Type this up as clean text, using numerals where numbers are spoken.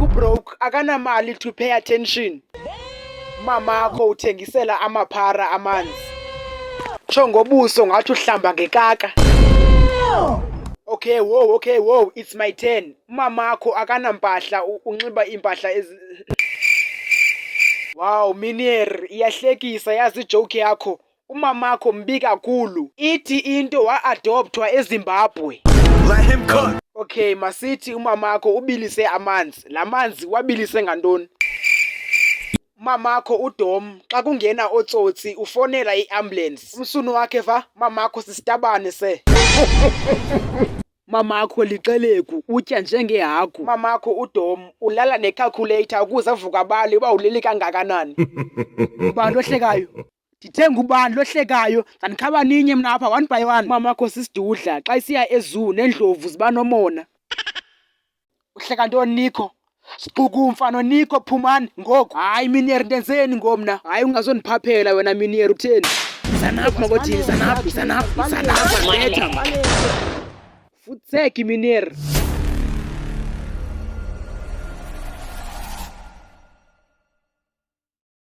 Mamakho broke akanamali to pay attention. Mamakho uthengisela amaphara amanzi. Tsho ngobuso ngathi uhlamba ngekaka. Okay, wow, it's my turn. Mamakho akanampahla unxiba impahla Wow, Minier, iyahlekisa yazi ijoke yakho. Umamakho mbi kakhulu. Ithi into wa-adoptwa eZimbabwe. Let him cook. Okay, masithi umamakho ubilise amanzi. La manzi wabilise ngantoni? Mamakho uDom xa kungena otsotsi ufonela iambulance. Umsunu wakhe va, mamakho sisitabane se. Mamakho liqeleku utya njengehagu. Mamakho uDom ulala necalculator ukuze avuka abale uba uleli kangakanani. Ubani lohlekayo? Ndithenga ubani lohlekayo? Ndanikhaba ninye mna apha one by one. Mamakho sisidudla xa isiya ezoo neendlovu ziba nomona. Uhleka ntoni Nikho? Siqukumfa noNikho phumani ngoku. Hayi Minier ndenzeni ngomna? Hayi ungazondiphaphela wena Minier utheni? Sanapha makothini, sanapha. Betha. Futseki Minier.